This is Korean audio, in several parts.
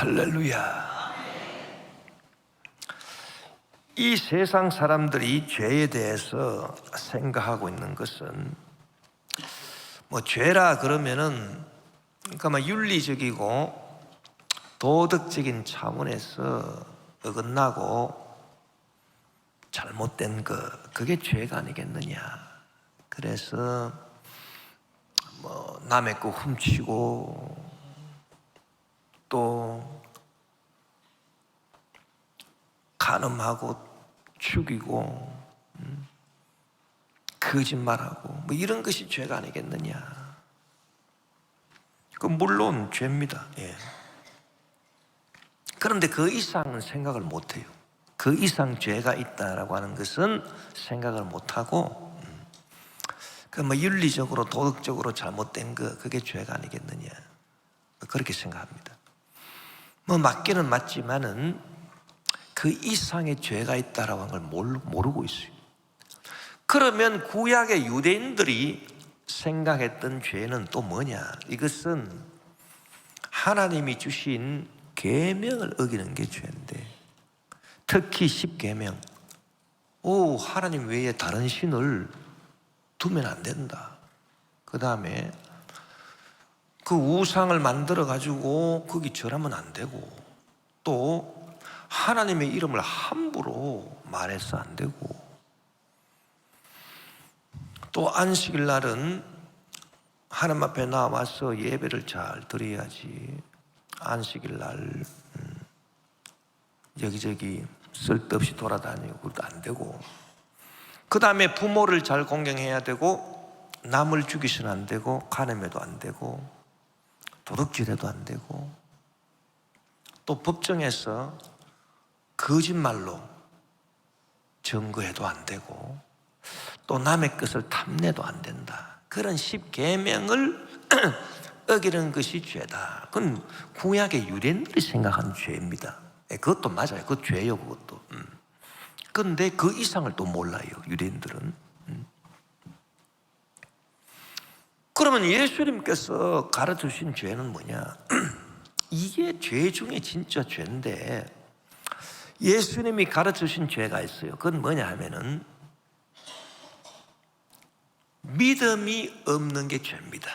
할렐루야. 이 세상 사람들이 죄에 대해서 생각하고 있는 것은 죄라 그러면은 그러니까 윤리적이고 도덕적인 차원에서 어긋나고 잘못된 그게 죄가 아니겠느냐. 그래서 남의 거 훔치고 또 간음하고 죽이고 거짓말하고 이런 것이 죄가 아니겠느냐. 물론 죄입니다. 예. 그런데 그 이상은 생각을 못해요. 그 이상 죄가 있다라고 하는 것은 생각을 못하고 윤리적으로 도덕적으로 잘못된 그게 죄가 아니겠느냐, 그렇게 생각합니다. 맞기는 맞지만은 그 이상의 죄가 있다라고 하는 걸 모르고 있어요. 그러면 구약의 유대인들이 생각했던 죄는 또 뭐냐? 이것은 하나님이 주신 계명을 어기는 게 죄인데, 특히 10계명, 하나님 외에 다른 신을 두면 안 된다. 그 다음에 그 우상을 만들어 가지고 거기 절하면 안 되고, 또 하나님의 이름을 함부로 말해서 안 되고, 또 안식일 날은 하나님 앞에 나와서 예배를 잘 드려야지, 안식일 날 여기저기 쓸데없이 돌아다니고 그것도 안 되고, 그 다음에 부모를 잘 공경해야 되고, 남을 죽이서는 안 되고, 간음해도 안 되고, 도둑질해도 안 되고, 또 법정에서 거짓말로 증거해도 안 되고, 또 남의 것을 탐내도 안 된다. 그런 10계명을 어기는 것이 죄다. 그건 구약의 유대인들이 생각하는 죄입니다. 그것도 맞아요. 그것도 죄예요, 그것도. 그런데 그 이상을 또 몰라요, 유대인들은. 그러면 예수님께서 가르쳐주신 죄는 뭐냐? 이게 죄 중에 진짜 죄인데, 예수님이 가르쳐주신 죄가 있어요. 그건 뭐냐 하면은 믿음이 없는 게 죄입니다.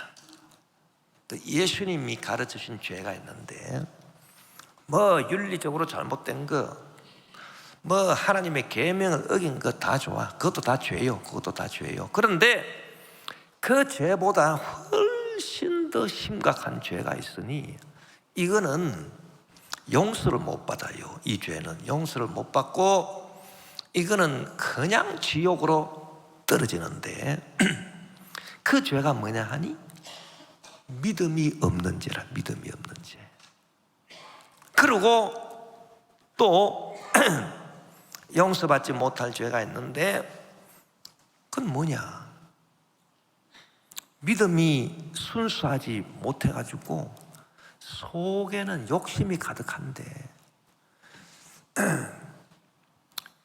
예수님이 가르쳐주신 죄가 있는데, 윤리적으로 잘못된 거, 하나님의 계명을 어긴 거 다 좋아. 그것도 다 죄요. 그것도 다 죄요. 그런데 그 죄보다 훨씬 더 심각한 죄가 있으니 이거는 용서를 못 받아요. 이 죄는 용서를 못 받고 이거는 그냥 지옥으로 떨어지는데, 그 죄가 뭐냐 하니 믿음이 없는 죄라. 믿음이 없는 죄. 그리고 또 용서받지 못할 죄가 있는데, 그건 뭐냐? 믿음이 순수하지 못해가지고 속에는 욕심이 가득한데,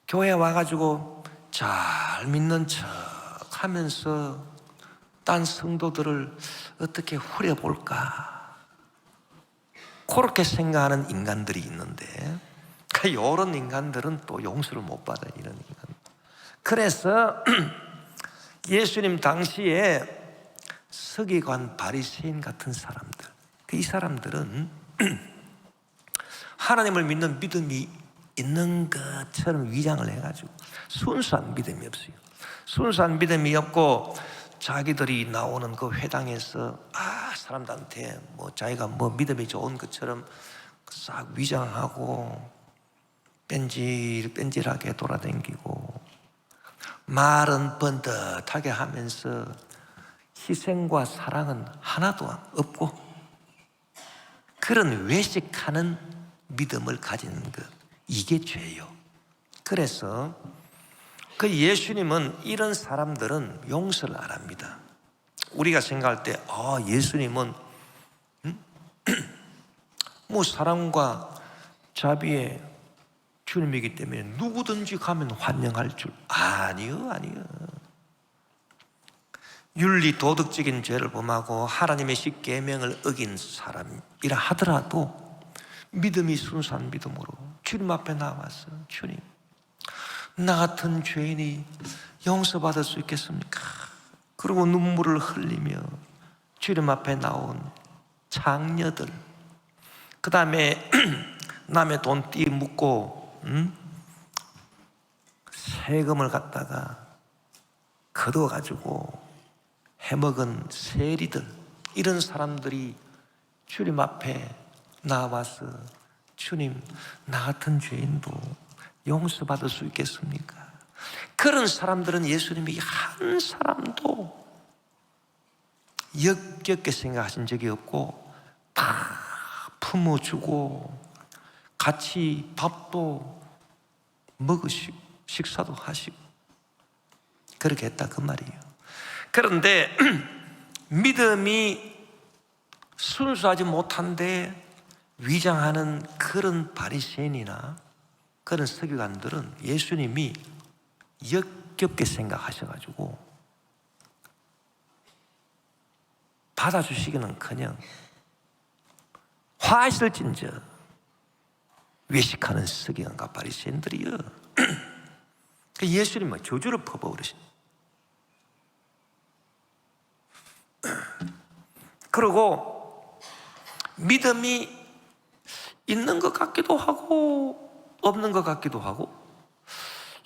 교회 와가지고 잘 믿는 척 하면서 딴 성도들을 어떻게 후려볼까, 그렇게 생각하는 인간들이 있는데, 이런 인간들은 또 용서를 못 받아요. 이런 인간. 그래서 예수님 당시에 서기관 바리새인 같은 사람들, 이 사람들은 하나님을 믿는 믿음이 있는 것처럼 위장을 해가지고 순수한 믿음이 없어요. 순수한 믿음이 없고 자기들이 나오는 그 회당에서 사람들한테 자기가 믿음이 좋은 것처럼 싹 위장하고 뺀질뺀질하게 돌아다니고 말은 번듯하게 하면서 희생과 사랑은 하나도 없고, 그런 외식하는 믿음을 가지는 것, 이게 죄예요. 그래서 그 예수님은 이런 사람들은 용서를 안 합니다. 우리가 생각할 때 예수님은 사랑과 자비의 주님이기 때문에 누구든지 가면 환영할 줄. 아니요. 윤리 도덕적인 죄를 범하고 하나님의 10계명을 어긴 사람이라 하더라도 믿음이 순수한 믿음으로 주님 앞에 나와서 주님, 나 같은 죄인이 용서받을 수 있겠습니까? 그리고 눈물을 흘리며 주님 앞에 나온 장녀들, 그 다음에 남의 돈 띠 묻고 세금을 갖다가 걷어가지고 해먹은 세리들, 이런 사람들이 주님 앞에 나와서 주님, 나 같은 죄인도 용서받을 수 있겠습니까? 그런 사람들은 예수님이 한 사람도 역겹게 생각하신 적이 없고 다 품어주고 같이 밥도 먹으시고 식사도 하시고 그렇게 했다 그 말이에요. 그런데 믿음이 순수하지 못한데 위장하는 그런 바리새인이나 그런 서기관들은 예수님이 역겹게 생각하셔가지고 받아주시기는커녕 화했을진저 외식하는 서기관과 바리새인들이요. 예수님은 저주를 퍼부으시니. 그리고 믿음이 있는 것 같기도 하고 없는 것 같기도 하고,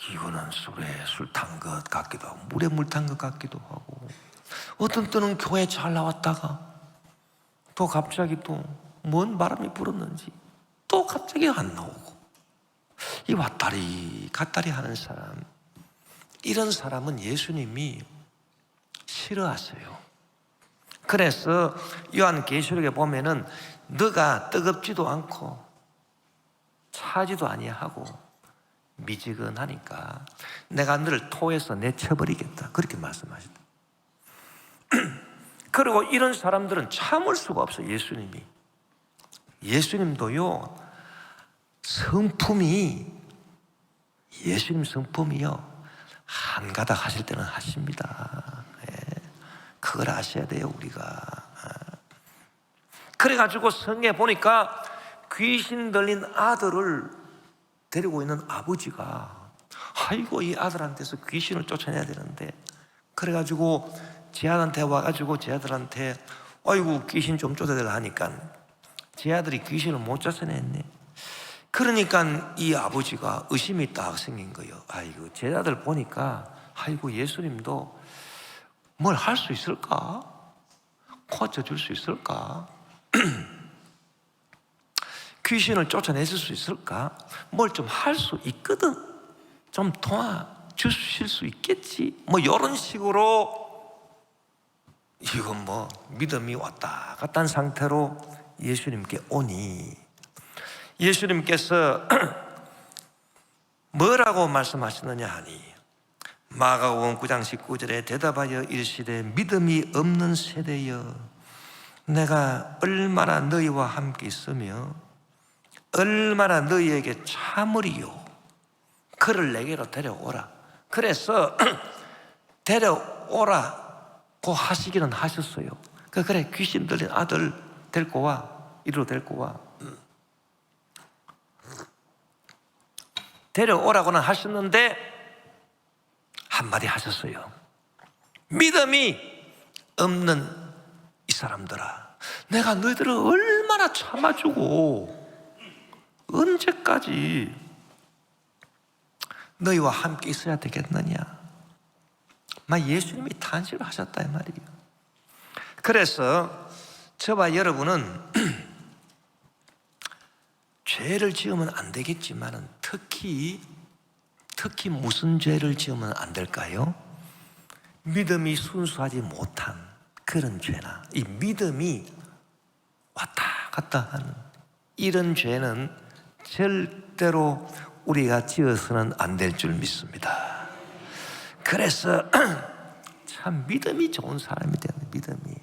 이거는 술에 술 탄 것 같기도 하고 물에 물 탄 것 같기도 하고, 어떤 때는 교회 잘 나왔다가 또 갑자기 또 뭔 바람이 불었는지 또 갑자기 안 나오고, 이 왔다리 갔다리 하는 사람, 이런 사람은 예수님이 싫어하세요. 그래서 요한계시록에 보면은 너가 뜨겁지도 않고 차지도 아니하고 미지근하니까 내가 너를 토해서 내쳐버리겠다, 그렇게 말씀하셨다. 그리고 이런 사람들은 참을 수가 없어요. 예수님도요, 성품이, 예수님 성품이요, 한 가닥 하실 때는 하십니다. 그걸 아셔야 돼요, 우리가. 그래가지고 성경에 보니까 귀신 들린 아들을 데리고 있는 아버지가, 아이고 이 아들한테서 귀신을 쫓아내야 되는데, 그래가지고 제 아들한테 와가지고 제 아들한테 아이고 귀신 좀 쫓아내라 하니까 제 아들이 귀신을 못 쫓아냈네. 그러니까 이 아버지가 의심이 딱 생긴 거예요. 아이고 제 아들 보니까 아이고 예수님도 뭘 할 수 있을까? 고쳐줄 수 있을까? 귀신을 쫓아내실 수 있을까? 뭘 좀 할 수 있거든. 좀 도와주실 수 있겠지. 뭐 이런 식으로, 이건 뭐 믿음이 왔다 갔다 한 상태로 예수님께 오니, 예수님께서 뭐라고 말씀하시느냐 하니, 마가복음 9장 19절에 대답하여 이르시되 믿음이 없는 세대여, 내가 얼마나 너희와 함께 있으며 얼마나 너희에게 참으리요. 그를 내게로 데려오라. 그래서 데려오라고 하시기는 하셨어요. 그래 귀신 들린 아들 데리고 와, 이리로 데리고 와. 데려오라고는 하셨는데 한마디 하셨어요. 믿음이 없는 이 사람들아, 내가 너희들을 얼마나 참아주고 언제까지 너희와 함께 있어야 되겠느냐. 막 예수님이 탄식을 하셨다 이 말이에요. 그래서 저와 여러분은 죄를 지으면 안 되겠지만은 특히 무슨 죄를 지으면 안 될까요? 믿음이 순수하지 못한 그런 죄나 이 믿음이 왔다 갔다 하는 이런 죄는 절대로 우리가 지어서는 안 될 줄 믿습니다. 그래서 참 믿음이 좋은 사람이 되는, 믿음이.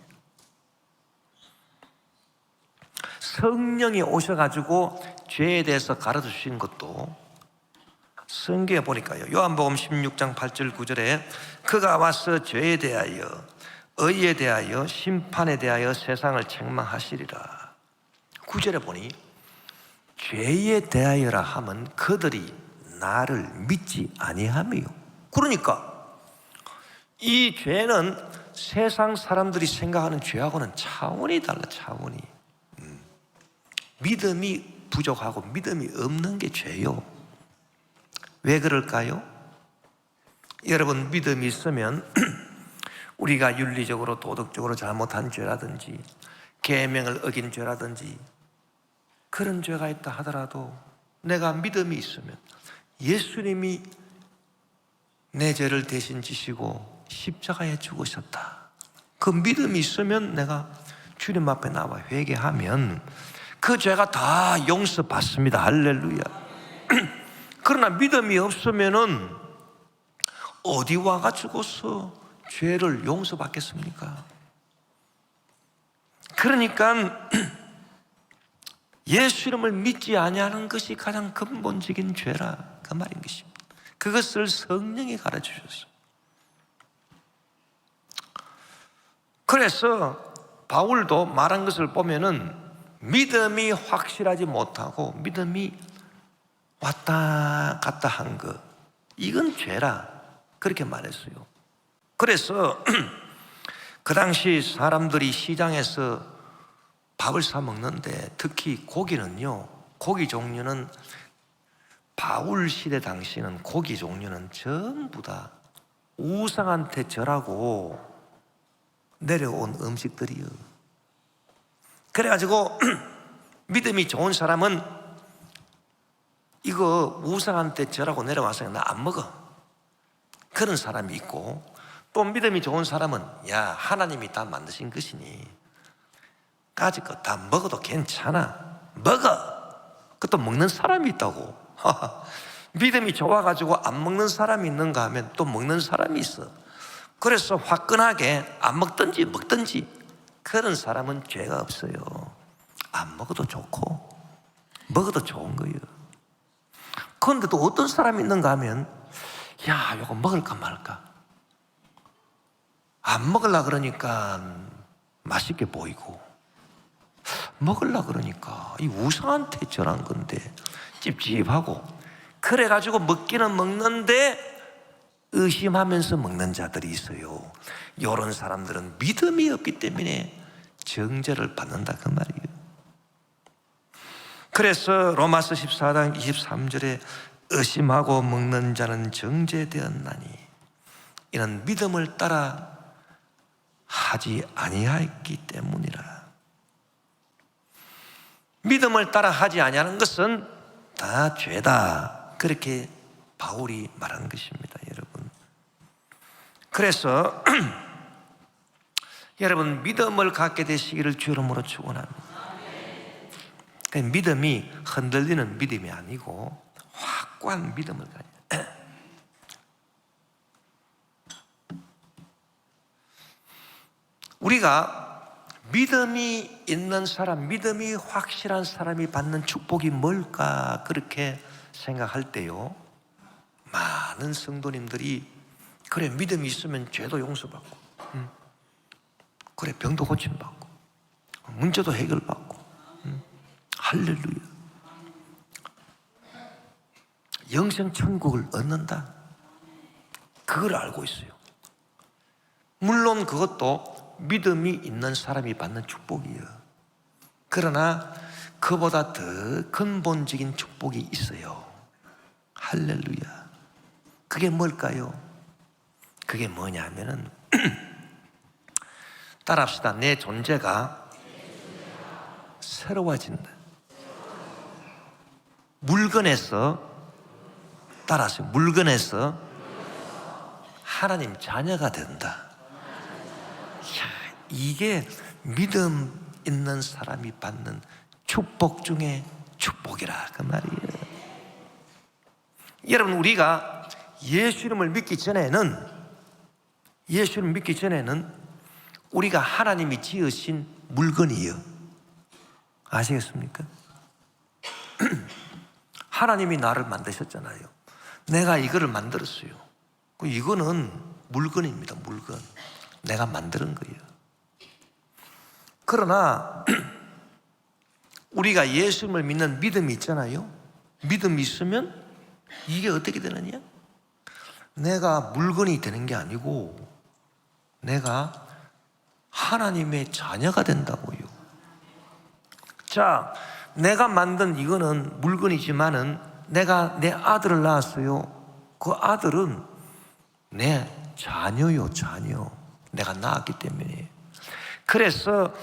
성령이 오셔가지고 죄에 대해서 가르쳐 주신 것도 성경에 보니까요, 요한복음 16장 8절 9절에 그가 와서 죄에 대하여 의에 대하여 심판에 대하여 세상을 책망하시리라. 9절에 보니 죄에 대하여라 하면 그들이 나를 믿지 아니하며. 그러니까 이 죄는 세상 사람들이 생각하는 죄하고는 차원이 달라. 차원이. 믿음이 부족하고 믿음이 없는 게 죄요. 왜 그럴까요? 여러분, 믿음이 있으면 우리가 윤리적으로 도덕적으로 잘못한 죄라든지 계명을 어긴 죄라든지 그런 죄가 있다 하더라도 내가 믿음이 있으면 예수님이 내 죄를 대신 지시고 십자가에 죽으셨다, 그 믿음이 있으면 내가 주님 앞에 나와 회개하면 그 죄가 다 용서받습니다. 할렐루야. 그러나 믿음이 없으면은 어디 와가지고서 죄를 용서받겠습니까? 그러니까 예수 이름을 믿지 아니하는 것이 가장 근본적인 죄라, 그 말인 것입니다. 그것을 성령이 가르쳐주셨어요. 그래서 바울도 말한 것을 보면은 믿음이 확실하지 못하고 믿음이 왔다 갔다 한 것, 이건 죄라, 그렇게 말했어요. 그래서 그 당시 사람들이 시장에서 밥을 사 먹는데 특히 고기는요, 고기 종류는 바울 시대 당시는 고기 종류는 전부 다 우상한테 절하고 내려온 음식들이요. 그래가지고 믿음이 좋은 사람은 이거 우상한테 절하고 내려와서 나 안 먹어, 그런 사람이 있고, 또 믿음이 좋은 사람은 야, 하나님이 다 만드신 것이니 까짓 거 다 먹어도 괜찮아, 먹어. 그것도 먹는 사람이 있다고. 믿음이 좋아가지고 안 먹는 사람이 있는가 하면 또 먹는 사람이 있어. 그래서 화끈하게 안 먹든지 먹든지 그런 사람은 죄가 없어요. 안 먹어도 좋고 먹어도 좋은 거예요. 그런데 또 어떤 사람이 있는가 하면 야, 이거 먹을까 말까, 안 먹으려고 그러니까 맛있게 보이고 먹으려고 그러니까 이 우상한테 절한 건데 찝찝하고, 그래가지고 먹기는 먹는데 의심하면서 먹는 자들이 있어요. 이런 사람들은 믿음이 없기 때문에 정죄를 받는다, 그 말이에요. 그래서 로마서 14장 23절에 의심하고 먹는 자는 정죄되었나니 이는 믿음을 따라 하지 아니하였기 때문이라. 믿음을 따라 하지 아니하는 것은 다 죄다, 그렇게 바울이 말한 것입니다, 여러분. 그래서 여러분, 믿음을 갖게 되시기를 주 이름으로 축원합니다. 믿음이 흔들리는 믿음이 아니고 확고한 믿음을 가져요. 우리가 믿음이 있는 사람, 믿음이 확실한 사람이 받는 축복이 뭘까, 그렇게 생각할 때요, 많은 성도님들이 그래, 믿음이 있으면 죄도 용서받고, 그래, 병도 고침받고, 문제도 해결받고, 할렐루야, 영생 천국을 얻는다, 그걸 알고 있어요. 물론 그것도 믿음이 있는 사람이 받는 축복이에요. 그러나 그보다 더 근본적인 축복이 있어요. 할렐루야. 그게 뭘까요? 그게 뭐냐면은 따라합시다. 내 존재가 새로워진다. 물건에서, 따라하세요, 물건에서 하나님 자녀가 된다. 이야, 이게 믿음 있는 사람이 받는 축복 중에 축복이라, 그 말이에요. 여러분, 우리가 예수 이름을 믿기 전에는 우리가 하나님이 지으신 물건이에요. 아시겠습니까? 하나님이 나를 만드셨잖아요. 내가 이거를 만들었어요. 이거는 물건입니다, 물건. 내가 만드는 거예요. 그러나 우리가 예수님을 믿는 믿음이 있잖아요. 믿음이 있으면 이게 어떻게 되느냐? 내가 물건이 되는 게 아니고 내가 하나님의 자녀가 된다고요. 자, 내가 만든 이거는 물건이지만은 내가 내 아들을 낳았어요. 그 아들은 내 자녀요, 자녀. 내가 낳았기 때문에. 그래서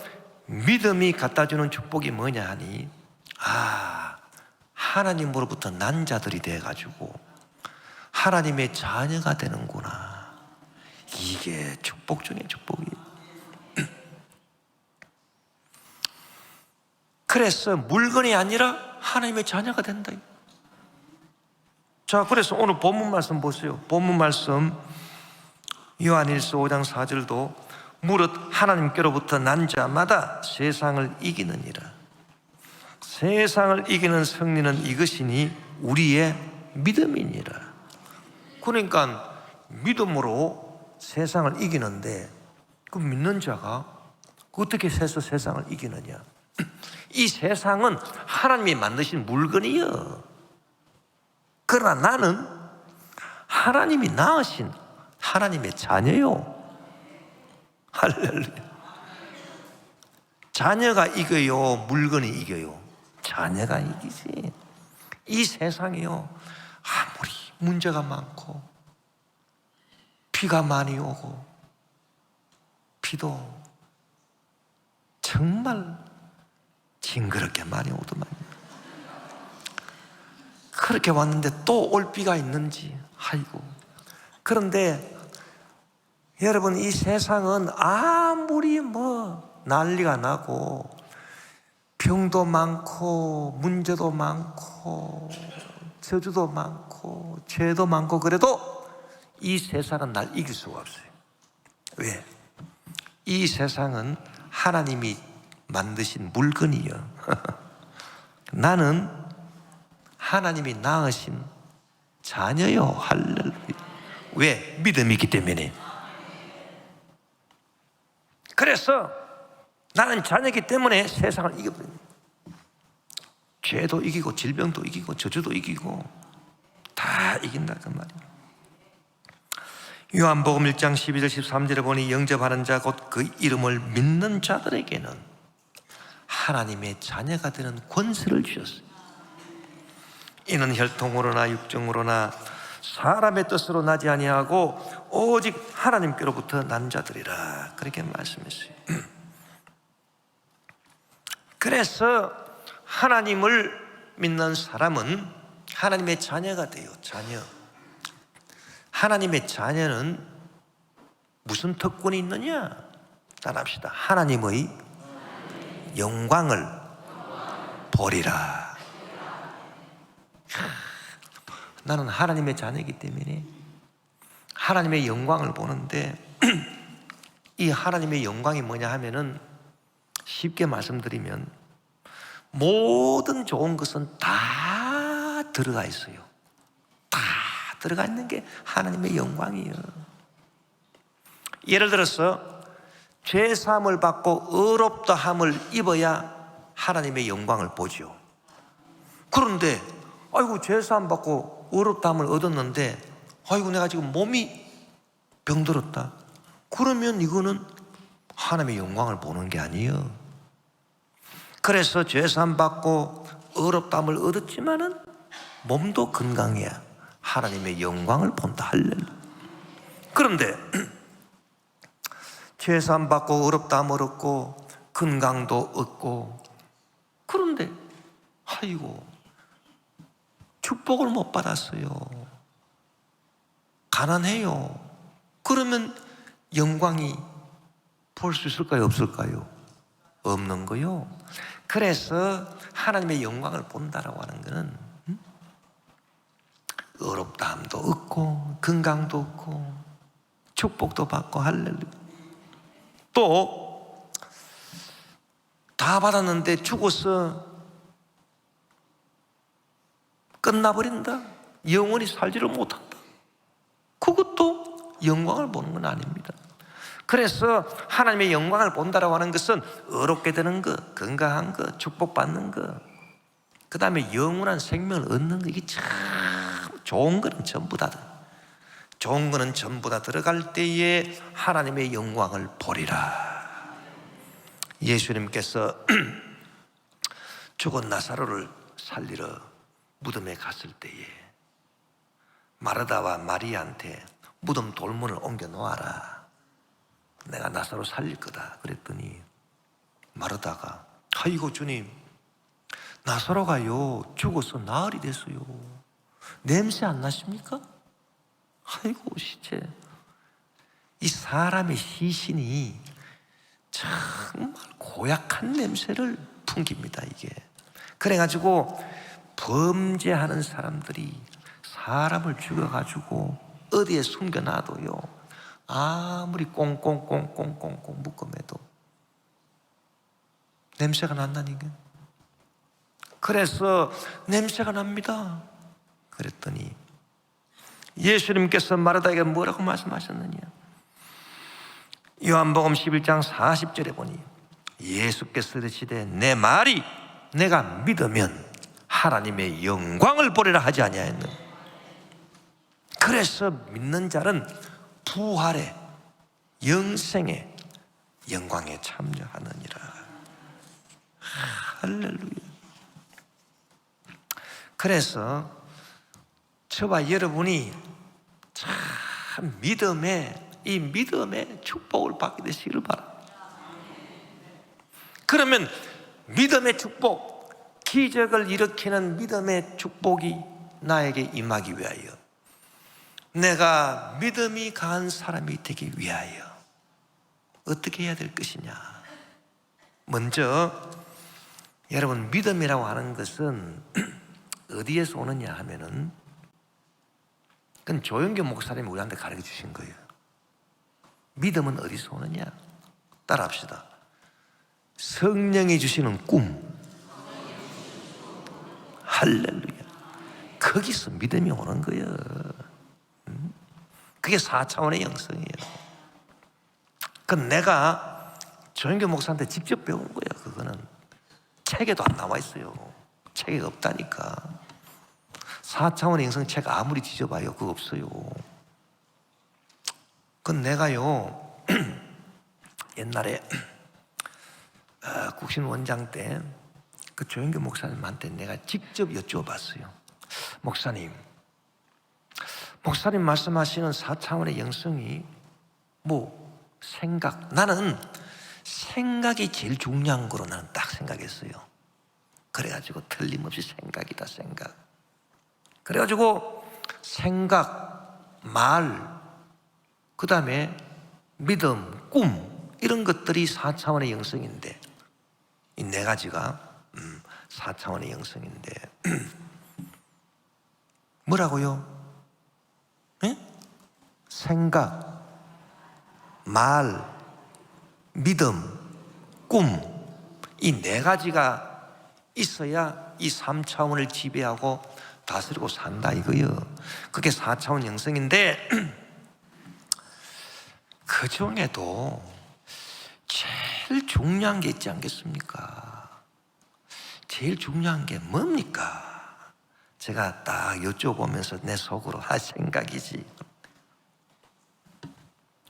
믿음이 갖다 주는 축복이 뭐냐 하니, 하나님으로부터 난 자들이 돼가지고 하나님의 자녀가 되는구나. 이게 축복 중에 축복이에요. 그래서 물건이 아니라 하나님의 자녀가 된다. 자, 그래서 오늘 본문 말씀 보세요. 본문 말씀 요한일서 5장 4절도 무릇 하나님께로부터 난 자마다 세상을 이기느니라. 세상을 이기는 승리는 이것이니 우리의 믿음이니라. 그러니까 믿음으로 세상을 이기는데, 그 믿는 자가 어떻게 해서 세상을 이기느냐? 이 세상은 하나님이 만드신 물건이요. 그러나 나는 하나님이 낳으신 하나님의 자녀요. 할렐루야. 자녀가 이겨요, 물건이 이겨요? 자녀가 이기지. 이 세상이요, 아무리 문제가 많고 비가 많이 오고 비도 정말 징그럽게 많이 오더만요. 그렇게 왔는데 또 올 비가 있는지, 아이고. 그런데 여러분, 이 세상은 아무리 난리가 나고 병도 많고 문제도 많고 저주도 많고 죄도 많고 그래도 이 세상은 날 이길 수가 없어요. 왜? 이 세상은 하나님이 만드신 물건이요. 나는 하나님이 낳으신 자녀요. 할렐루야. 왜? 믿음이 있기 때문에. 그래서 나는 자녀이기 때문에 세상을 이겨버립니다. 죄도 이기고 질병도 이기고 저주도 이기고 다 이긴다 그 말이에요. 요한복음 1장 12절 13절에 보니 영접하는 자 곧 그 이름을 믿는 자들에게는 하나님의 자녀가 되는 권세를 주셨어요. 이는 혈통으로나 육정으로나 사람의 뜻으로 나지 아니하고 오직 하나님께로부터 난 자들이라, 그렇게 말씀했어요. 그래서 하나님을 믿는 사람은 하나님의 자녀가 돼요. 자녀. 하나님의 자녀는 무슨 특권이 있느냐? 따라합시다. 하나님의 영광을 보리라. 나는 하나님의 자녀이기 때문에 하나님의 영광을 보는데, 이 하나님의 영광이 뭐냐 하면은, 쉽게 말씀드리면 모든 좋은 것은 다 들어가 있어요. 다 들어가 있는 게 하나님의 영광이에요. 예를 들어서 죄 사함을 받고 의롭다 함을 입어야 하나님의 영광을 보죠. 그런데 아이고, 죄 사함 받고 의롭다 함을 얻었는데 아이고, 내가 지금 몸이 병들었다. 그러면 이거는 하나님의 영광을 보는 게 아니에요. 그래서 죄 사함 받고 의롭다함을 얻었지만은 몸도 건강해야 하나님의 영광을 본다. 할렐루야. 그런데 죄 사함 받고 의롭다함을 얻고 건강도 얻고, 그런데 아이고, 축복을 못 받았어요. 가난해요. 그러면 영광이 볼 수 있을까요? 없을까요? 없는 거요. 그래서 하나님의 영광을 본다라고 하는 것은 의롭다함도 얻고 건강도 얻고 축복도 받고, 할렐루야. 또 다 받았는데 죽어서 끝나버린다, 영원히 살지를 못한다, 그것도 영광을 보는 건 아닙니다. 그래서 하나님의 영광을 본다라고 하는 것은 의롭게 되는 것, 건강한 것, 축복받는 것, 그 다음에 영원한 생명을 얻는 것, 이게 참 좋은 거는 전부 다, 좋은 거는 전부 다 들어갈 때에 하나님의 영광을 보리라. 예수님께서 죽은 나사로를 살리러 무덤에 갔을 때에 마르다와 마리아한테 무덤 돌문을 옮겨 놓아라, 내가 나사로 살릴 거다 그랬더니 마르다가 아이고 주님, 나사로가요 죽어서 나흘이 됐어요. 냄새 안 나십니까? 아이고 시체. 이 사람의 시신이 정말 고약한 냄새를 풍깁니다. 이게 그래가지고 범죄하는 사람들이 사람을 죽여가지고 어디에 숨겨놔도요, 아무리 꽁꽁꽁꽁꽁꽁 묶음해도 냄새가 난다니까. 그래서 냄새가 납니다. 그랬더니 예수님께서 마르다에게 뭐라고 말씀하셨느냐? 요한복음 11장 40절에 보니 예수께서 이르시되 내 말이 내가 믿으면 하나님의 영광을 보리라 하지 아니하였느냐. 그래서 믿는 자는 부활의 영생의 영광에 참여하느니라. 할렐루야. 그래서 저와 여러분이 참 이 믿음의 축복을 받게 되시기를 바랍니다. 그러면 믿음의 축복, 기적을 일으키는 믿음의 축복이 나에게 임하기 위하여, 내가 믿음이 강한 사람이 되기 위하여 어떻게 해야 될 것이냐? 먼저 여러분, 믿음이라고 하는 것은 어디에서 오느냐 하면은, 그건 조영교 목사님이 우리한테 가르쳐 주신 거예요. 믿음은 어디서 오느냐? 따라합시다. 성령이 주시는 꿈. 할렐루야. 거기서 믿음이 오는 거예요. 그게 4차원의 영성이에요. 그건 내가 조영교 목사한테 직접 배운 거예요. 그거는 책에도 안 나와 있어요. 책에 없다니까. 4차원의 영성 책 아무리 뒤져봐요, 그거 없어요. 그건 내가요 옛날에 국신원장 때 그 조영교 목사님한테 내가 직접 여쭤봤어요. 목사님 말씀하시는 4차원의 영성이 뭐 생각, 나는 생각이 제일 중요한 거로 나는 딱 생각했어요. 그래가지고 틀림없이 생각이다, 생각. 그래가지고 생각, 말, 그 다음에 믿음, 꿈, 이런 것들이 4차원의 영성인데, 이 네 가지가 4차원의 영성인데 뭐라고요? 에? 생각, 말, 믿음, 꿈, 이 네 가지가 있어야 이 3차원을 지배하고 다스리고 산다 이거요. 그게 4차원 영성인데, 그 중에도 제일 중요한 게 있지 않겠습니까? 제일 중요한 게 뭡니까? 제가 딱 여쭤보면서 내 속으로 생각이지.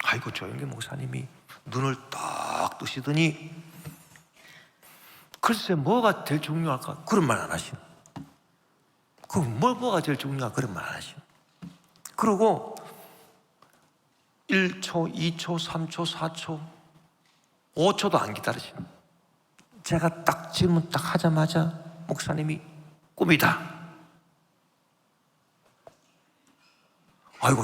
아이고, 조영기 목사님이 눈을 딱 뜨시더니 글쎄 뭐가 제일 중요할까? 그런 말 안 하시네. 그럼 뭐가 제일 중요할까? 그런 말 안 하시네. 그러고 1초, 2초, 3초, 4초, 5초도 안 기다리시네. 제가 딱 질문 딱 하자마자 목사님이 꿈이다. 아이고,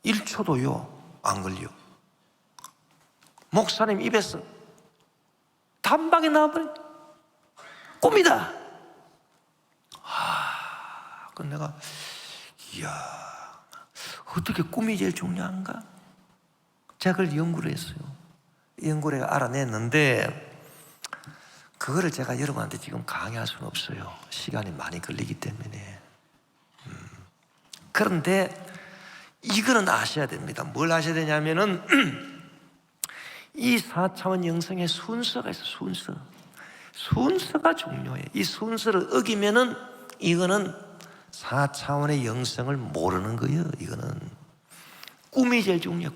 1초도요 안 걸려. 목사님 입에서 단방에 나와버려. 꿈이다. 그럼 내가 이야, 어떻게 꿈이 제일 중요한가? 제가 그걸 연구를 했어요. 연구를 알아냈는데, 그거를 제가 여러분한테 지금 강의할 수는 없어요. 시간이 많이 걸리기 때문에. 그런데 이거는 아셔야 됩니다. 뭘 아셔야 되냐면은 이 4차원 영성의 순서가 있어. 순서가 중요해. 이 순서를 어기면은 이거는 4차원의 영성을 모르는 거예요. 이거는 꿈이 제일 중요해.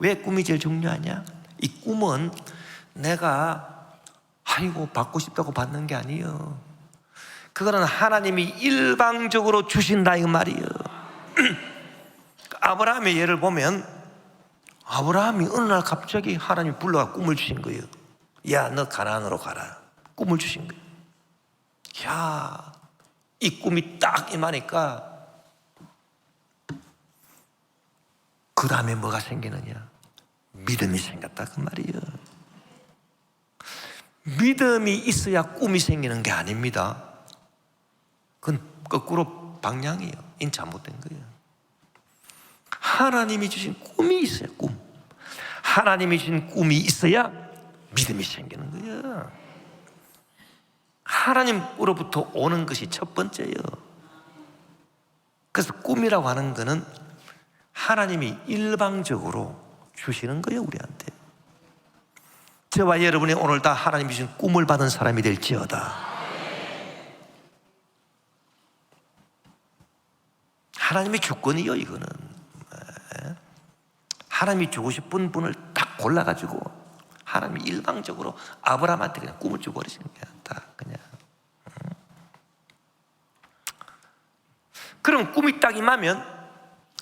왜 꿈이 제일 중요하냐? 이 꿈은 내가 아이고 받고 싶다고 받는 게 아니에요. 그거는 하나님이 일방적으로 주신다 이 말이에요. 아브라함의 예를 보면 아브라함이 어느 날 갑자기 하나님이 불러가 꿈을 주신 거예요. 야, 너 가나안으로 가라. 꿈을 주신 거예요. 야, 이 꿈이 딱 임하니까 그 다음에 뭐가 생기느냐? 믿음이 생겼다 그 말이에요. 믿음이 있어야 꿈이 생기는 게 아닙니다. 그건 거꾸로 방향이에요. 인 잘못된 거예요. 하나님이 주신 꿈이 있어야 꿈. 하나님이 주신 꿈이 있어야 믿음이 생기는 거예요. 하나님으로부터 오는 것이 첫 번째예요. 그래서 꿈이라고 하는 것은 하나님이 일방적으로 주시는 거예요, 우리한테. 저와 여러분이 오늘 다 하나님이 주신 꿈을 받은 사람이 될지어다. 하나님의 주권이요, 이거는. 하나님이 주고 싶은 분을 딱 골라가지고 하나님이 일방적으로 아브라함한테 그냥 꿈을 주고 버리시는 거야, 다 그냥. 그럼 꿈이 딱 임하면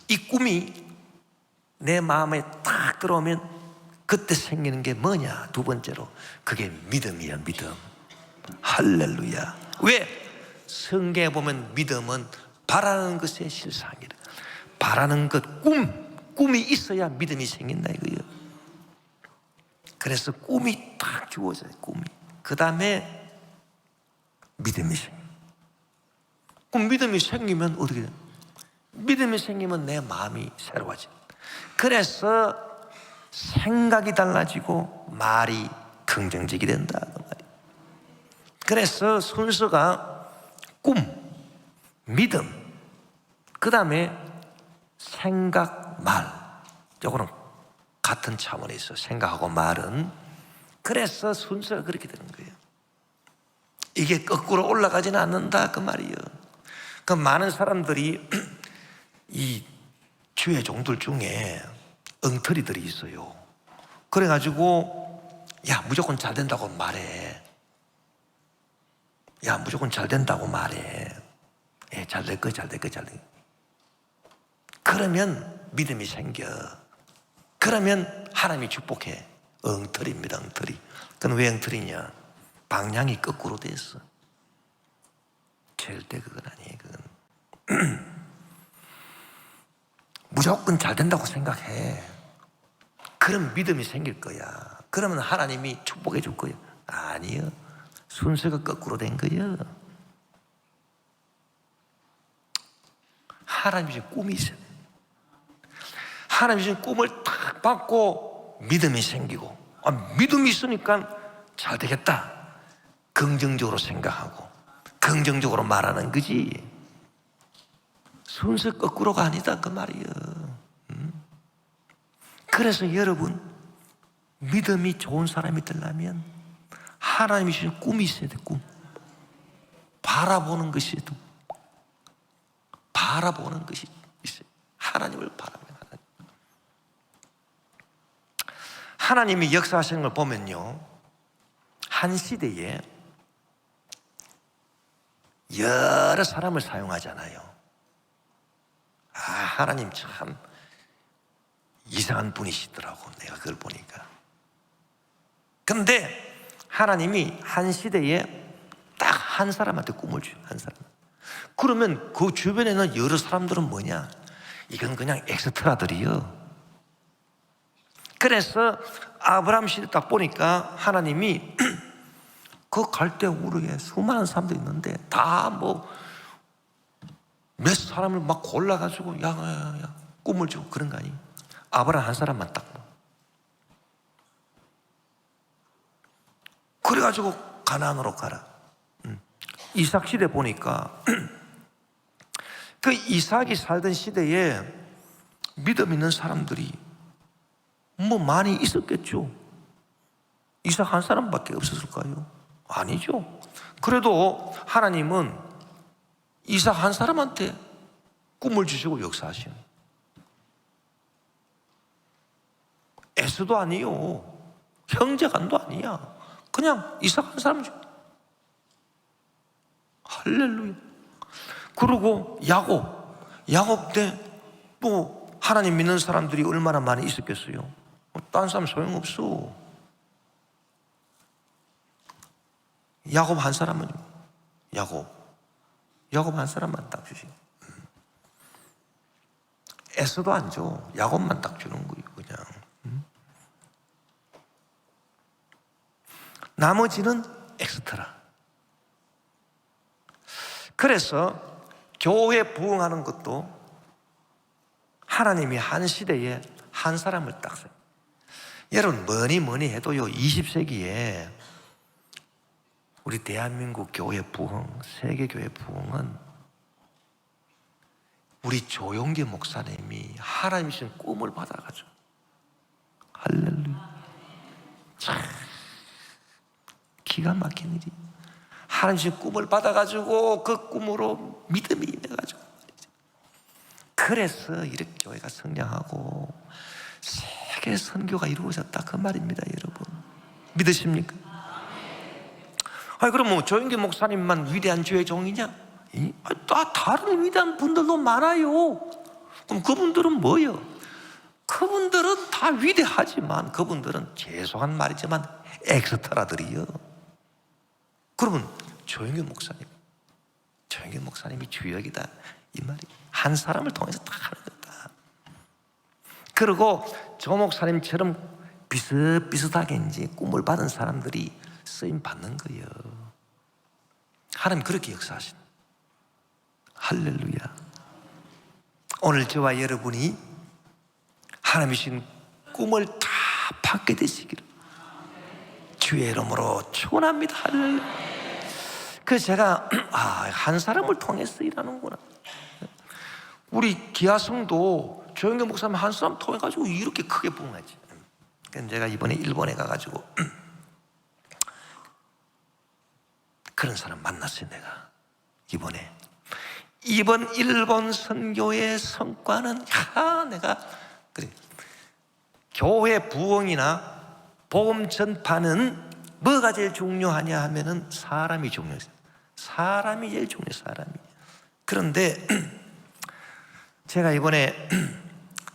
이 꿈이 내 마음에 딱 들어오면 그때 생기는 게 뭐냐? 두 번째로 그게 믿음이야, 믿음. 할렐루야. 왜? 성경에 보면 믿음은 바라는 것의 실상이라. 바라는 것, 꿈이 있어야 믿음이 생긴다 이거예요. 그래서 꿈이 딱 주어져요, 꿈이. 그 다음에 믿음이 생겨. 그럼 믿음이 생기면 어떻게 돼요? 믿음이 생기면 내 마음이 새로워져. 그래서 생각이 달라지고 말이 긍정적이 된다 그 말이에요. 그래서 순서가 꿈, 믿음, 그 다음에 생각, 말. 요거는 같은 차원에 있어. 생각하고 말은. 그래서 순서가 그렇게 되는 거예요. 이게 거꾸로 올라가지는 않는다 그 말이에요. 그 많은 사람들이 이 주의 종들 중에 엉터리들이 있어요. 그래가지고 야, 무조건 잘 된다고 말해. 야, 무조건 잘 된다고 말해. 예, 잘 될 거야, 잘 될 거야, 잘 될 거야. 그러면 믿음이 생겨. 그러면 하나님이 축복해. 엉터리입니다, 엉터리. 그건 왜 엉터리냐? 방향이 거꾸로 됐어. 절대 그건 아니에요, 그건. 무조건 잘 된다고 생각해. 그럼 믿음이 생길 거야. 그러면 하나님이 축복해 줄 거야. 아니요. 순서가 거꾸로 된 거예요. 하나님이 주신 꿈이 있어요. 하나님이 주신 꿈을 딱 받고 믿음이 생기고, 믿음이 있으니까 잘 되겠다. 긍정적으로 생각하고 긍정적으로 말하는 거지. 순서 거꾸로가 아니다 그 말이에요. 그래서 여러분, 믿음이 좋은 사람이 되려면 하나님이 주신 꿈이 있어야 돼. 꿈. 바라보는 것이 있어요. 하나님을 바라보는. 하나님이 역사하시는 걸 보면요, 한 시대에 여러 사람을 사용하잖아요. 하나님 참 이상한 분이시더라고, 내가 그걸 보니까. 그런데 하나님이 한 시대에 딱 한 사람한테 꿈을 줘요. 한 사람. 그러면 그 주변에는 여러 사람들은 뭐냐? 이건 그냥 엑스트라들이요. 그래서 아브라함 시대 딱 보니까 하나님이 그 갈대 우르에 수많은 사람도 있는데 다 뭐 몇 사람을 막 골라가지고 야 꿈을 주고 그런 거 아니에요. 아브라함 한 사람만 딱. 그래가지고 가나안으로 가라. 이삭 시대 보니까 그 이삭이 살던 시대에 믿음 있는 사람들이 뭐 많이 있었겠죠. 이삭 한 사람밖에 없었을까요? 아니죠. 그래도 하나님은 이삭 한 사람한테 꿈을 주시고 역사하시는, 에스도 아니요, 형제간도 아니야. 그냥 이삭 한 사람이죠. 할렐루야. 그리고 야곱 때 또 하나님 믿는 사람들이 얼마나 많이 있었겠어요. 딴 사람 소용없어. 야곱 한 사람은, 야곱 한 사람만 딱 주시. 에서도 안 줘. 야곱만 딱 주는 거예요, 그냥. 나머지는 엑스트라. 그래서 교회 부흥하는 것도 하나님이 한 시대에 한 사람을 딱 써요. 여러분, 뭐니 해도요, 20세기에 우리 대한민국 교회 부흥, 세계교회 부흥은 우리 조용기 목사님이 하나님 주신 꿈을 받아가지고, 할렐루야, 참 기가 막힌 일이, 하나님 주신 꿈을 받아가지고 그 꿈으로 믿음이 임해가지고, 그래서 이렇게 교회가 성장하고 세계 선교가 이루어졌다, 그 말입니다. 여러분, 믿으십니까? 아니, 그럼 뭐 조영기 목사님만 위대한 주의 종이냐? 다른 위대한 분들도 많아요. 그럼 그분들은 뭐예요? 그분들은 다 위대하지만, 그분들은 죄송한 말이지만 엑스트라들이요. 그러면 조영기 목사님이 주역이다, 이 말이. 한 사람을 통해서 다 하는 거다. 그리고 조 목사님처럼 비슷비슷하게 이제 꿈을 받은 사람들이 쓰임 받는 거예요. 하나님 그렇게 역사하신. 할렐루야. 오늘 저와 여러분이 하나님이 주신 꿈을 다 받게 되시기를 주의 이름으로 축원합니다. 할렐루야. 그래서 제가 한 사람을 통해서 일하는구나. 우리 기아성도 조영기 목사님 한 사람 통해 가지고 이렇게 크게 부흥하지. 그래서 제가 이번에 일본에 가가지고 그런 사람 만났어요. 내가 이번 일본 선교의 성과는 내가 그래, 교회 부흥이나 복음 전파는 뭐가 제일 중요하냐 하면은 사람이 중요해요. 사람이 제일 중요해요. 사람이. 그런데 제가 이번에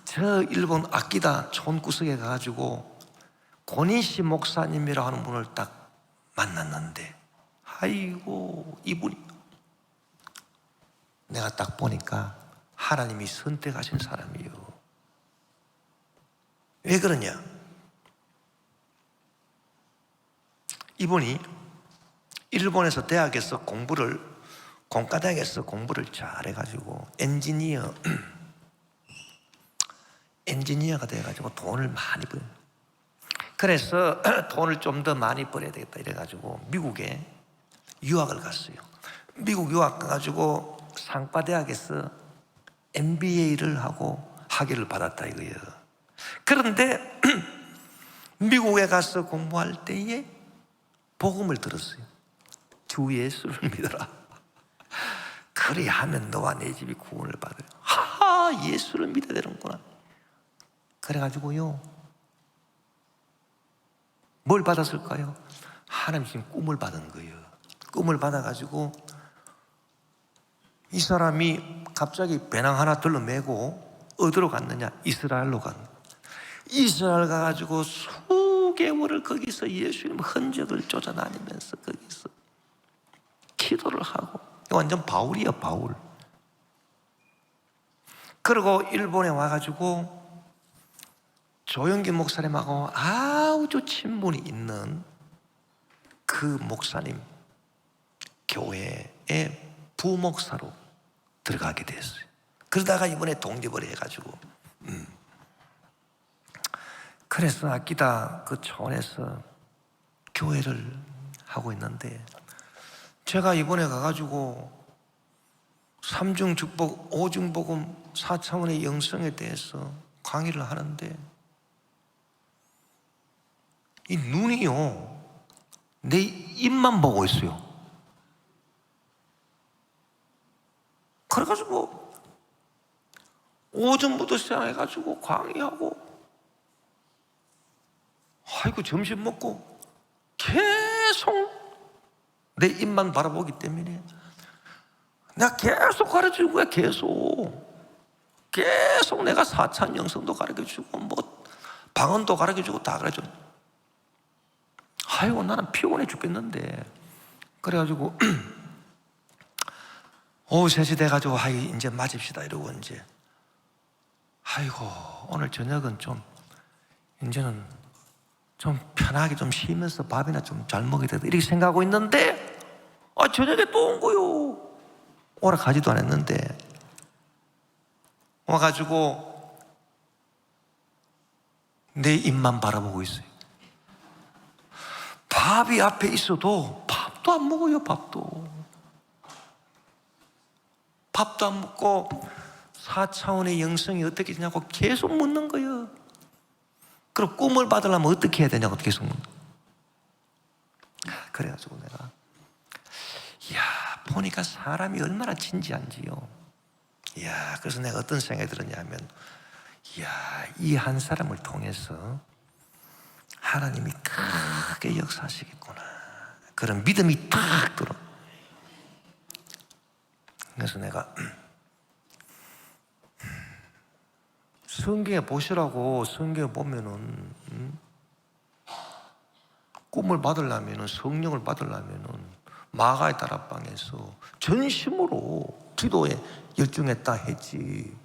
저 일본 아키다 촌구석에 가가지고 고니시 목사님이라고 하는 분을 딱 만났는데, 아이고, 이분이 내가 딱 보니까 하나님이 선택하신 사람이에요. 왜 그러냐? 이분이 일본에서 대학에서 공과대학에서 공부를 잘해가지고 엔지니어가 돼가지고 돈을 많이 벌어요. 그래서 돈을 좀 더 많이 벌어야 되겠다 이래가지고 미국에 유학을 갔어요. 미국 유학 가가지고 상과대학에서 MBA를 하고 학위를 받았다 이거예요. 그런데 미국에 가서 공부할 때에 복음을 들었어요. 주 예수를 믿어라. 그리 하면 너와 내 집이 구원을 받아요. 예수를 믿어야 되는구나. 그래가지고요, 뭘 받았을까요? 하나님 주신 꿈을 받은 거예요. 꿈을 받아가지고 이 사람이 갑자기 배낭 하나 들러매고 어디로 갔느냐? 이스라엘로 간 거예요. 이스라엘 가가지고 수개월을 거기서 예수님 흔적을 쫓아다니면서 거기서 기도를 하고, 완전 바울이야, 바울. 그리고 일본에 와가지고 조영기 목사님하고 아주 친분이 있는 그 목사님 교회의 부목사로 들어가게 됐어요. 그러다가 이번에 독립을 해가지고 그래서 아끼다 그 촌에서 교회를 하고 있는데, 제가 이번에 가가지고 삼중축복, 오중복음, 4차원의 영성에 대해서 강의를 하는데 이 눈이요, 내 입만 보고 있어요. 그래가지고 오전부터 시작해가지고 강의하고, 아이고 점심 먹고 계속 내 입만 바라보기 때문에 내가 계속 가르치는 거야. 계속 내가 4찬 영성도 가르쳐주고 뭐 방언도 가르쳐주고 다 가르쳐주고. 아이고 나는 피곤해 죽겠는데. 그래가지고 오후 3시 돼가지고 아이 이제 맞읍시다 이러고 이제 아이고 오늘 저녁은 좀 이제는 좀 편하게 좀 쉬면서 밥이나 좀 잘 먹어야 되겠다 이렇게 생각하고 있는데 저녁에 또 온 거요. 오라 가지도 않았는데 와가지고 내 입만 바라보고 있어요. 밥이 앞에 있어도 밥도 안 먹어요. 밥도 안 먹고 4차원의 영성이 어떻게 되냐고 계속 묻는 거예요. 그럼 꿈을 받으려면 어떻게 해야 되냐고 계속 묻는 거예요. 그래가지고 내가 보니까 사람이 얼마나 진지한지요. 그래서 내가 어떤 생각이 들었냐면 이 한 사람을 통해서 하나님이 크게 역사하시겠구나, 그런 믿음이 딱 들어. 그래서 내가 성경에 보시라고, 성경에 보면은 꿈을 받으려면은, 성령을 받으려면은 마가의 다락방에서 전심으로 기도에 열중했다 했지.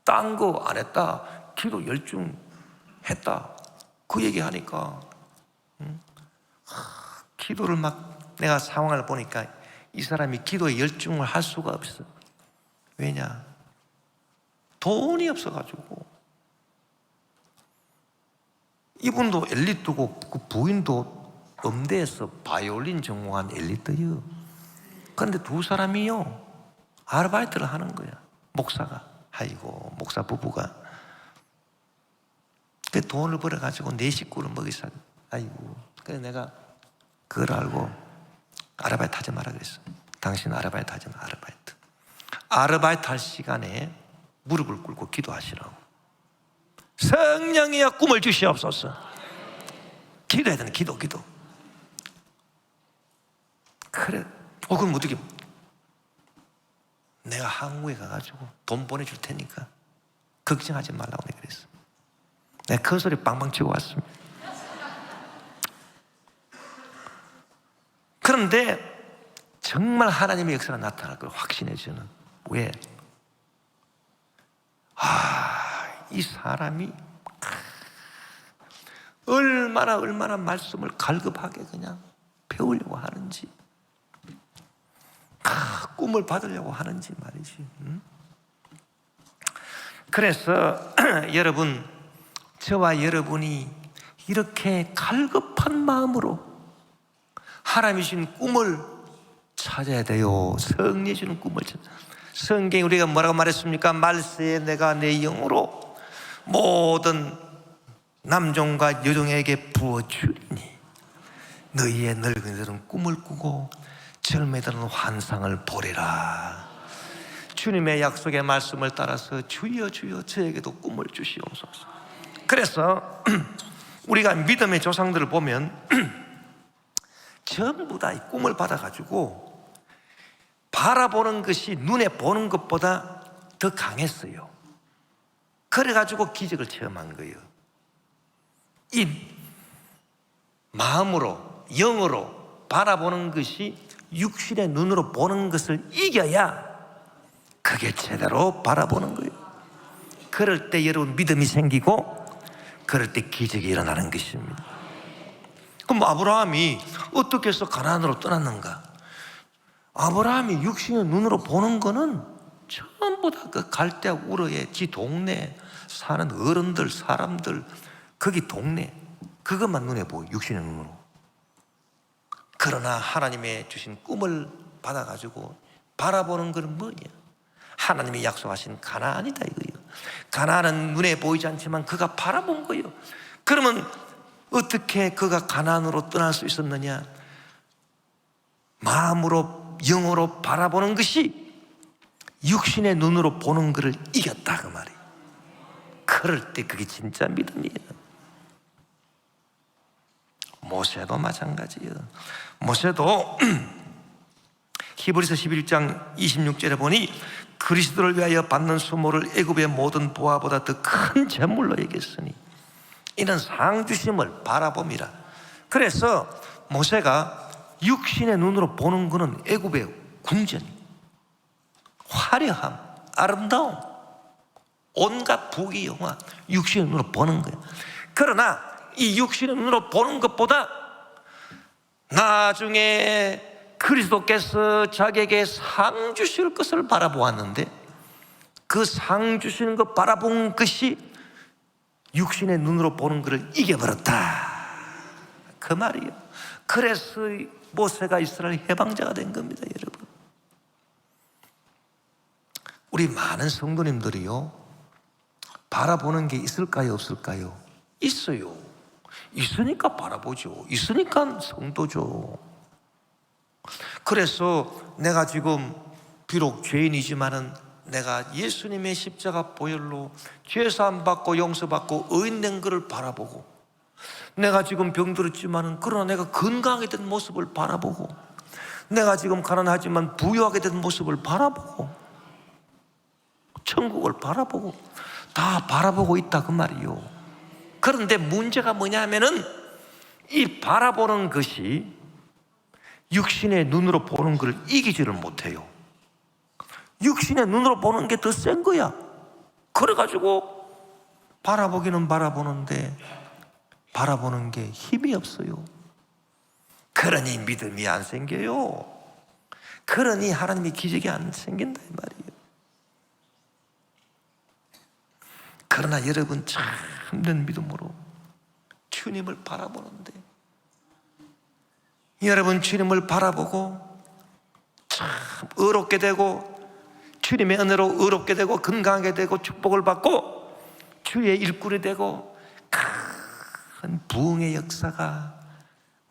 딴 거 안 했다, 기도 열중했다 그 얘기하니까 기도를 막, 내가 상황을 보니까 이 사람이 기도에 열중을 할 수가 없어. 왜냐? 돈이 없어가지고. 이분도 엘리트고 그 부인도 음대에서 바이올린 전공한 엘리트요. 그런데 두 사람이요 아르바이트를 하는 거야. 목사가, 아이고 목사 부부가 그 돈을 벌어가지고 내 식구를 먹이사. 아이고. 그래서 내가 그걸 알고 아르바이트 하지 마라 그랬어. 당신 아르바이트 하지 마. 아르바이트 할 시간에 무릎을 꿇고 기도하시라고. 성령이여 꿈을 주시옵소서. 기도해야 되는 기도. 그래. 그럼 어떻게? 내가 한국에 가가지고 돈 보내줄 테니까 걱정하지 말라고 내가 그랬어. 내가 큰 소리 빵빵 치고 왔습니다. 그런데 정말 하나님의 역사가 나타날 걸 확신해 주는. 왜? 이 사람이 얼마나 말씀을 갈급하게 그냥 배우려고 하는지, 꿈을 받으려고 하는지 말이지. 그래서 여러분, 저와 여러분이 이렇게 갈급한 마음으로 하나님이 주신 꿈을 찾아야 돼요. 성령이 주는 꿈을 찾아. 성경에 우리가 뭐라고 말했습니까? 말세에 내가 내 영으로 모든 남종과 여종에게 부어주리니 너희의 늙은이들은 꿈을 꾸고 젊은이들은 환상을 보리라. 주님의 약속의 말씀을 따라서 주여 주여 저에게도 꿈을 주시옵소서. 그래서 우리가 믿음의 조상들을 보면 전부 다 이 꿈을 받아가지고 바라보는 것이 눈에 보는 것보다 더 강했어요. 그래가지고 기적을 체험한 거예요. 이 마음으로, 영으로 바라보는 것이 육신의 눈으로 보는 것을 이겨야 그게 제대로 바라보는 거예요. 그럴 때 여러분 믿음이 생기고, 그럴 때 기적이 일어나는 것입니다. 그럼 아브라함이 어떻게 해서 가나안으로 떠났는가? 아브라함이 육신의 눈으로 보는 거는 전부 다 그 갈대아 우르의 지 동네에 사는 어른들, 사람들, 거기 동네, 그것만 눈에 보여, 육신의 눈으로. 그러나 하나님의 주신 꿈을 받아가지고 바라보는 것은 뭐냐? 하나님이 약속하신 가나안이다 이거예요. 가나안은 눈에 보이지 않지만 그가 바라본 거예요. 그러면 어떻게 그가 가나안으로 떠날 수 있었느냐? 마음으로 영으로 바라보는 것이 육신의 눈으로 보는 것을 이겼다 그 말이에요. 그럴 때 그게 진짜 믿음이에요. 모세도 마찬가지예요. 모세도 히브리서 11장 26절에 보니 그리스도를 위하여 받는 수모를 애굽의 모든 보화보다 더 큰 재물로 여겼으니 이는 상주심을 바라봄이라. 그래서 모세가 육신의 눈으로 보는 것은 애굽의 궁전, 화려함, 아름다움, 온갖 부귀영화, 육신의 눈으로 보는 거예요. 그러나 이 육신의 눈으로 보는 것보다 나중에 그리스도께서 자기에게 상 주실 것을 바라보았는데 그 상 주시는 것 바라본 것이 육신의 눈으로 보는 것을 이겨버렸다 그 말이에요. 그래서 모세가 이스라엘 해방자가 된 겁니다. 여러분, 우리 많은 성도님들이요 바라보는 게 있을까요 없을까요? 있어요. 있으니까 바라보죠. 있으니까 성도죠. 그래서 내가 지금 비록 죄인이지만은 내가 예수님의 십자가 보혈로 죄사함 받고 용서받고 의인된 것을 바라보고, 내가 지금 병들었지만은 그러나 내가 건강하게 된 모습을 바라보고, 내가 지금 가난하지만 부유하게 된 모습을 바라보고, 천국을 바라보고, 다 바라보고 있다 그 말이요. 그런데 문제가 뭐냐면은 이 바라보는 것이 육신의 눈으로 보는 걸 이기지를 못해요. 육신의 눈으로 보는 게 더 센 거야. 그래가지고 바라보기는 바라보는데 바라보는 게 힘이 없어요. 그러니 믿음이 안 생겨요. 그러니 하나님의 기적이 안 생긴다 이 말이에요. 그러나 여러분 참된 믿음으로 주님을 바라보는데, 여러분 주님을 바라보고 참 의롭게 되고 주님의 은혜로 의롭게 되고 건강하게 되고 축복을 받고 주의 일꾼이 되고 큰 부흥의 역사가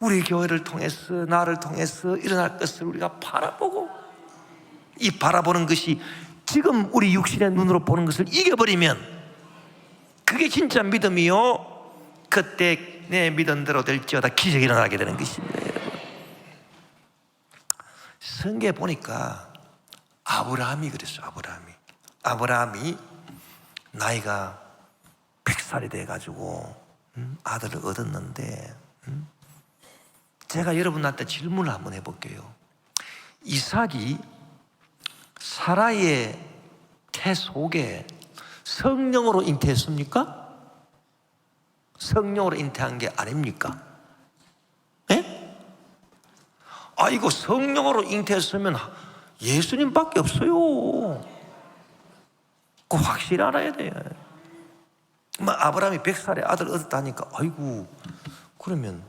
우리 교회를 통해서 나를 통해서 일어날 것을 우리가 바라보고, 이 바라보는 것이 지금 우리 육신의 눈으로 보는 것을 이겨버리면 그게 진짜 믿음이요. 그때 내 믿음대로 될지어다 기적이 일어나게 되는 것입니다. 여러분, 성경에 보니까 아브라함이 그랬어요. 아브라함이 나이가 100살이 돼가지고 아들을 얻었는데, 제가 여러분한테 질문을 한번 해볼게요. 이삭이 사라의 태 속에 성령으로 잉태했습니까? 성령으로 잉태한 게 아닙니까? 예? 이거 성령으로 잉태했으면 예수님밖에 없어요. 그거 확실히 알아야 돼. 아브라함이 100살에 아들 얻었다니까, 아이고, 그러면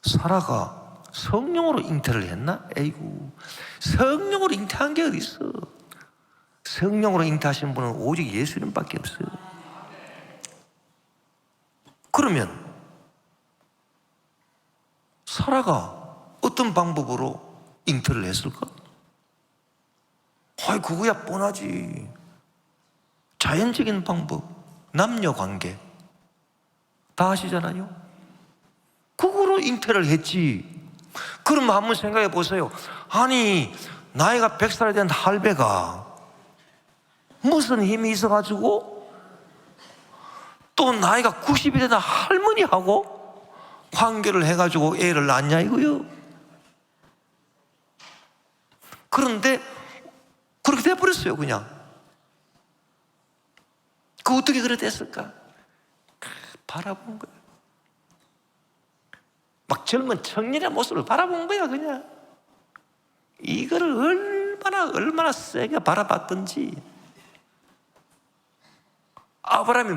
사라가 성령으로 잉태를 했나? 에이구, 성령으로 잉태한 게 어디 있어? 성령으로 잉태하신 분은 오직 예수님밖에 없어요. 그러면 사라가 어떤 방법으로 잉태를 했을까? 그거야 뻔하지. 자연적인 방법, 남녀 관계 다 아시잖아요. 그거로 잉태를 했지. 그럼 한번 생각해 보세요. 아니, 나이가 100살이 된 할배가 무슨 힘이 있어가지고 또 나이가 90이 되는 할머니하고 관계를 해가지고 애를 낳냐 이거요. 그런데 그렇게 돼버렸어요. 그냥 그 어떻게 그래 됐을까? 바라본 거예요. 막 젊은 청년의 모습을 바라본 거야. 그냥 이거를 얼마나 세게 바라봤던지. 아브라함의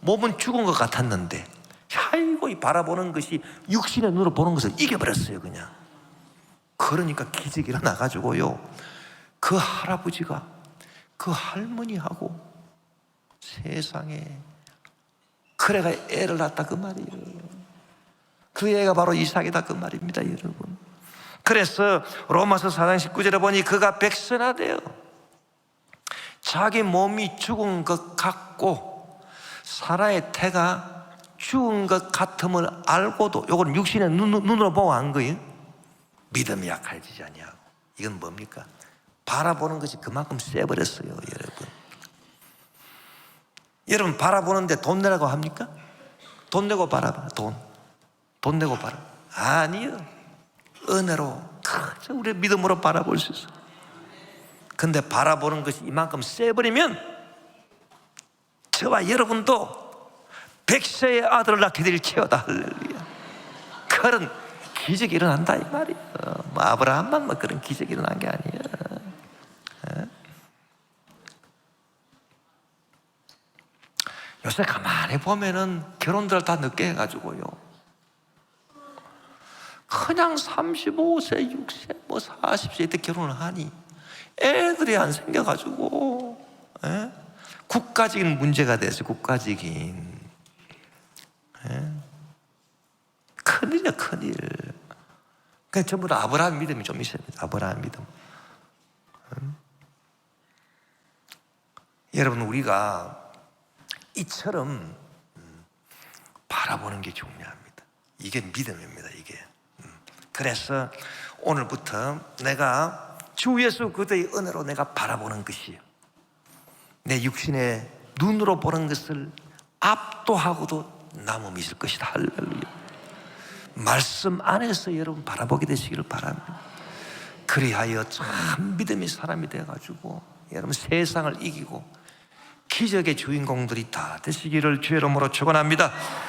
몸은 죽은 것 같았는데, 아이고, 이 바라보는 것이 육신의 눈으로 보는 것을 이겨버렸어요. 그냥 그러니까 기적이 일어나가지고요, 그 할아버지가 그 할머니하고 세상에 그래가 애를 낳았다 그 말이에요. 그 애가 바로 이삭이다 그 말입니다, 여러분. 그래서 로마서 4장 19절에 보니 그가 백선하되어 자기 몸이 죽은 것 같고 사라의 태가 죽은 것 같음을 알고도, 요건 육신의 눈으로 보고 한 거예요. 믿음이 약해지지 아니하고. 이건 뭡니까? 바라보는 것이 그만큼 세버렸어요, 여러분. 여러분 바라보는데 돈 내라고 합니까? 돈 내고 바라봐. 돈 내고 바라. 아니요. 은혜로 그저 우리 믿음으로 바라볼 수 있어요. 근데 바라보는 것이 이만큼 세버리면 저와 여러분도 백세의 아들을 낳게 될지어다. 할렐루야. 그런 기적이 일어난다 이 말이에요. 뭐 아브라함만 뭐 그런 기적이 일어난 게 아니에요. 요새 가만히 보면은 결혼들 다 늦게 해가지고요, 그냥 35세, 6세, 뭐 40세 때 결혼을 하니 애들이 안 생겨가지고, 국가적인 문제가 돼서 국가적인, 큰일이야 큰일. 그냥 전부 다 아브라함 믿음이 좀 있어야 됩니다. 아브라함 믿음. 여러분 우리가 이처럼 바라보는 게 중요합니다. 이게 믿음입니다. 이게. 그래서 오늘부터 내가 주 예수 그리스도의 은혜로 내가 바라보는 것이요, 내 육신의 눈으로 보는 것을 압도하고도 남음이 있을 것이다. 할렐루야. 말씀 안에서 여러분 바라보게 되시기를 바랍니다. 그리하여 참 믿음의 사람이 되어가지고 여러분 세상을 이기고 기적의 주인공들이 다 되시기를 주의 이름으로 축원합니다.